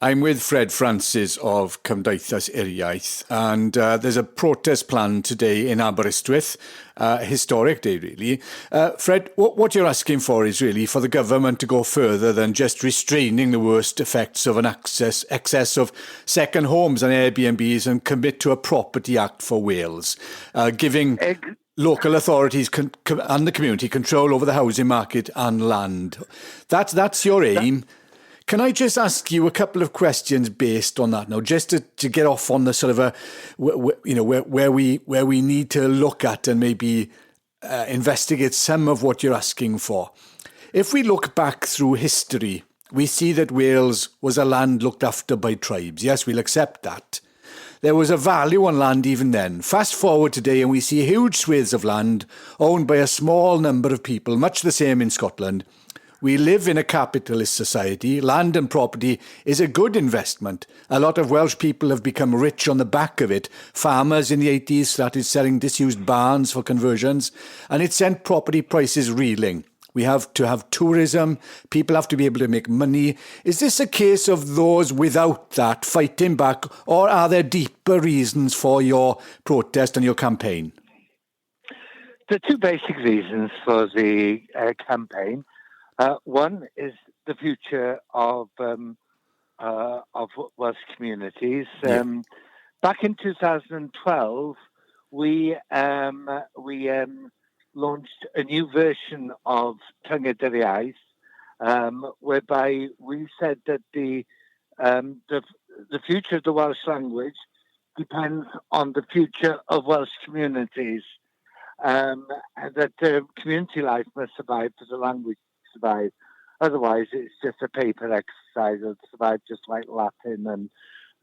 I'm with Ffred Ffransis of Cymdeithas Iriaith, and there's a protest planned today in Aberystwyth, a historic day really. Fred, what you're asking for is really for the government to go further than just restraining the worst effects of an excess of second homes and Airbnbs and commit to a Property Act for Wales, giving local authorities and the community control over the housing market and land. That's your aim. Can I just ask you a couple of questions based on that now, just to get off on the sort of where we need to look at and maybe investigate some of what you're asking for. If we look back through history, we see that Wales was a land looked after by tribes. Yes, we'll accept that. There was a value on land even then. Fast forward today and we see huge swathes of land owned by a small number of people, much the same in Scotland. We live in a capitalist society. Land and property is a good investment. A lot of Welsh people have become rich on the back of it. Farmers in the 80s started selling disused barns for conversions, and it sent property prices reeling. We have to have tourism. People have to be able to make money. Is this a case of those without that fighting back, or are there deeper reasons for your protest and your campaign? The two basic reasons for the campaign. One is the future of Welsh communities. Back in 2012, we launched a new version of Tynged whereby we said that the future of the Welsh language depends on the future of Welsh communities, and that community life must survive for the language survive. Otherwise, it's just a paper exercise. It'll survive just like Latin and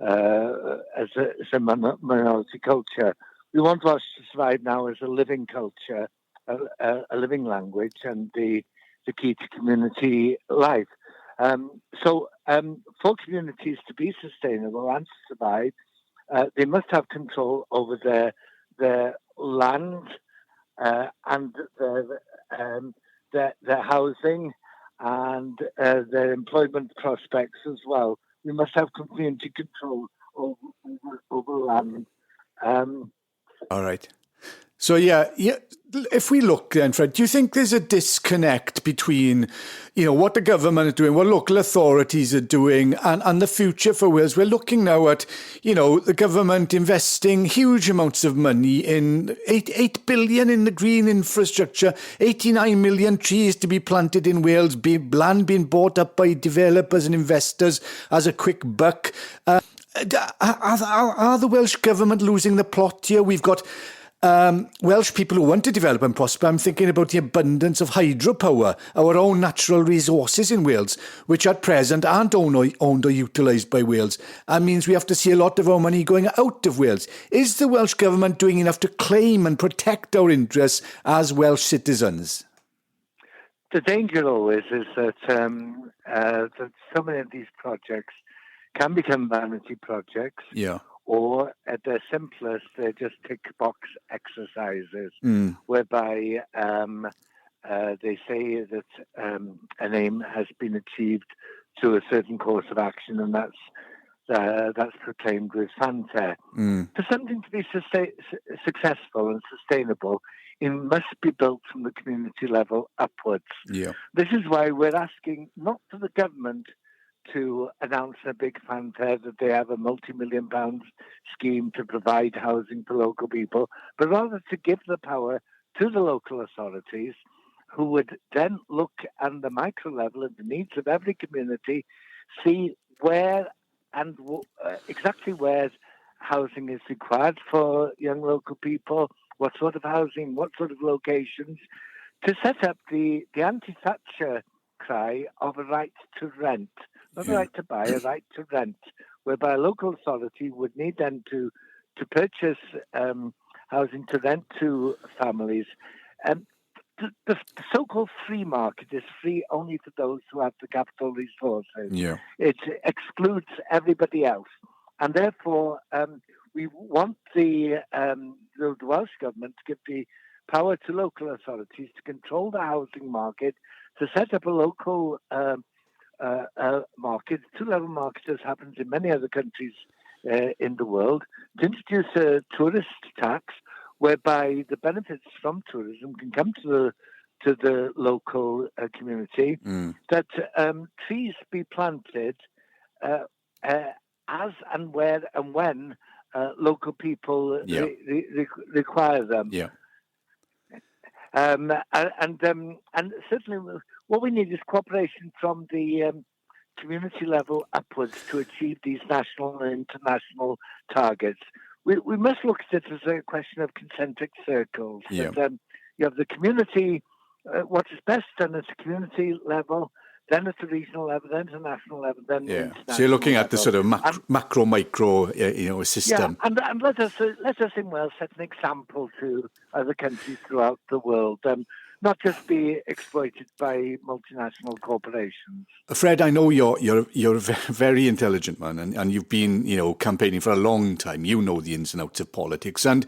as a minority culture. We want Welsh to survive now as a living culture, a living language, and the key to community life. So for communities to be sustainable and to survive, they must have control over their land and their housing and their employment prospects as well. We must have community control over land. All right. So, yeah, if we look then, Fred, do you think there's a disconnect between, what the government is doing, what local authorities are doing, and the future for Wales? We're looking now at, the government investing huge amounts of money in 8 billion in the green infrastructure, 89 million trees to be planted in Wales, land being bought up by developers and investors as a quick buck. Are the Welsh government losing the plot here? We've got Welsh people who want to develop and prosper. I'm thinking about the abundance of hydropower, our own natural resources in Wales, which at present aren't owned or utilised by Wales, and means we have to see a lot of our money going out of Wales. Is the Welsh government doing enough to claim and protect our interests as Welsh citizens? The danger always is that so many of these projects can become vanity projects. Yeah. Or at their simplest, they're just tick box exercises, whereby they say that an aim has been achieved through a certain course of action, and that's proclaimed with fanfare. For something to be successful and sustainable, it must be built from the community level upwards. Yeah. This is why we're asking not for the government to announce a big fanfare that they have a multi-million pounds scheme to provide housing for local people, but rather to give the power to the local authorities, who would then look at the micro level at the needs of every community, see where and exactly where housing is required for young local people, what sort of housing, what sort of locations, to set up the anti-Thatcher cry of a right to rent. Not a right to buy, a right to rent, whereby a local authority would need then to purchase housing to rent to families. And the so-called free market is free only for those who have the capital resources. Yeah. It excludes everybody else. And therefore, we want the Welsh government to give the power to local authorities to control the housing market, to set up a local market, two-level market, as happens in many other countries in the world, to introduce a tourist tax whereby the benefits from tourism can come to the local community, that trees be planted as and where and when local people require them. Yeah. And certainly what we need is cooperation from the community level upwards to achieve these national and international targets. We must look at it as a question of concentric circles. Yeah. And, you have the community, what is best done at the community level, then at the regional level, then at the national level, then the international So you're looking at level. the sort of macro, micro, system. Yeah, and let us in Wales set an example to other countries throughout the world, not just be exploited by multinational corporations. Fred, I know you're a very intelligent man, and you've been campaigning for a long time. You know the ins and outs of politics. And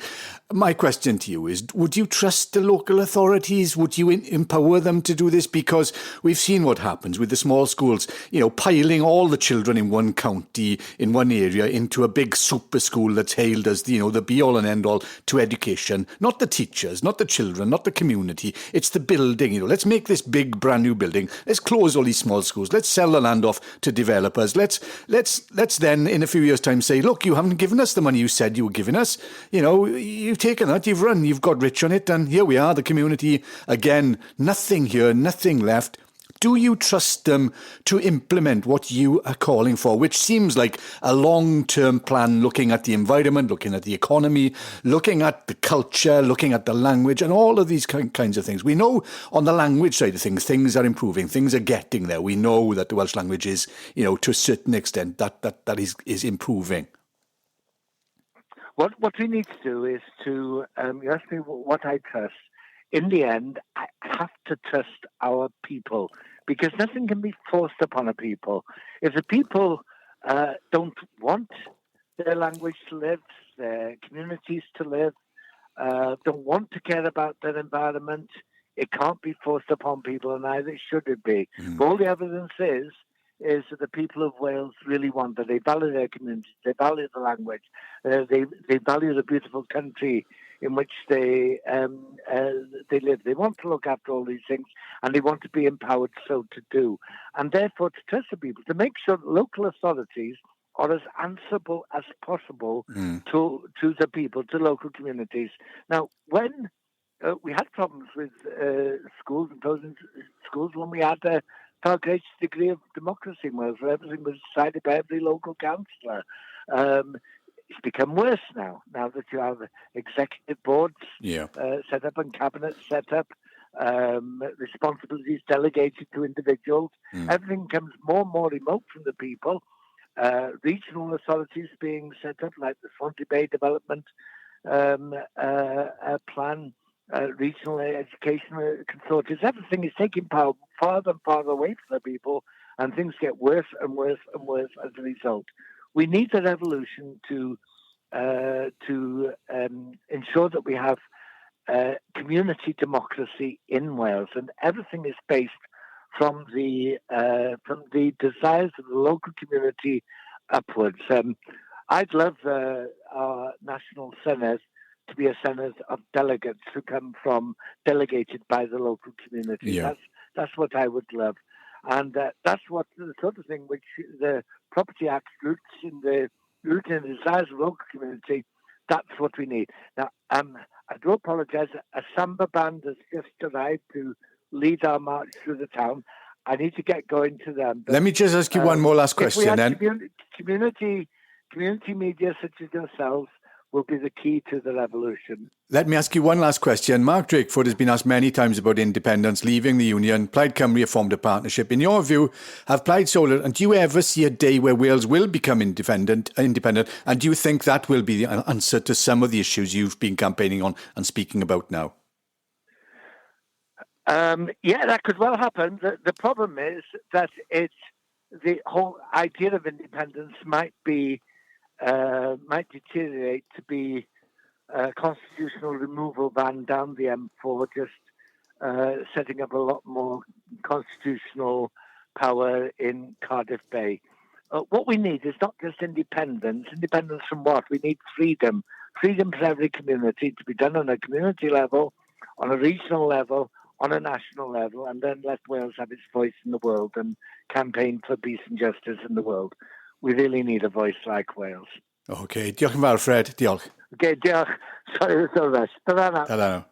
my question to you is: would you trust the local authorities? Would you empower them to do this? Because we've seen what happens with the small schools. Piling all the children in one county, in one area, into a big super school that's hailed as the be all and end all to education. Not the teachers, not the children, not the community. It's the building. Let's make this big brand new building. Let's close all these small schools. Let's sell the land off to developers. Let's then in a few years' time say, look, you haven't given us the money you said you were giving us. You've taken that, you've run, you've got rich on it, and here we are, the community again. Nothing here, nothing left. Do you trust them to implement what you are calling for, which seems like a long-term plan, looking at the environment, looking at the economy, looking at the culture, looking at the language, and all of these kinds of things? We know on the language side of things are improving, things are getting there. We know that the Welsh language is, to a certain extent, that is improving. What we need to do is to, you asked me what I trust. In the end, I have to trust our people, because nothing can be forced upon a people. If the people don't want their language to live, their communities to live, don't want to care about their environment, it can't be forced upon people, and neither should it be. But all the evidence is that the people of Wales really want that. They value their communities, they value the language, they value the beautiful country in which they live. They want to look after all these things, and they want to be empowered so to do. And therefore, to trust the people, to make sure that local authorities are as answerable as possible to the people, to local communities. Now, when we had problems with schools and closing schools, when we had a far greater degree of democracy in Wales, where everything was decided by every local councillor. It's become worse now that you have executive boards set up and cabinets set up, responsibilities delegated to individuals. Everything becomes more and more remote from the people. Regional authorities being set up, like the Swansea Bay Development Plan, regional education consortiums. Everything is taking power farther and farther away from the people, and things get worse and worse and worse as a result. We need a revolution to ensure that we have community democracy in Wales, and everything is based from the desires of the local community upwards. I'd love our national senate to be a senate of delegates who come from delegated by the local community. Yeah. That's what I would love, and that's what the sort of thing which the Property Act roots in the desires of the local community. That's what we need. Now, I do apologise. A samba band has just arrived to lead our march through the town. I need to get going to them. But, let me just ask you one more last question. Then community media such as yourselves will be the key to the revolution. Let me ask you one last question. Mark Drakeford has been asked many times about independence, leaving the union. Plaid Cymru have formed a partnership. In your view, have Plaid Solar, and do you ever see a day where Wales will become independent? And do you think that will be the answer to some of the issues you've been campaigning on and speaking about now? Yeah, that could well happen. The problem is that the whole idea of independence might deteriorate to be a constitutional removal ban down the M4, just setting up a lot more constitutional power in Cardiff Bay. What we need is not just independence. Independence from what? We need freedom. Freedom for every community to be done on a community level, on a regional level, on a national level, and then let Wales have its voice in the world and campaign for peace and justice in the world. We really need a voice like Wales. OK, diolch yn fawr, Ffred. Diolch. OK, diolch. Sorry, it's all right. Ta-ra now. Ta-ra now.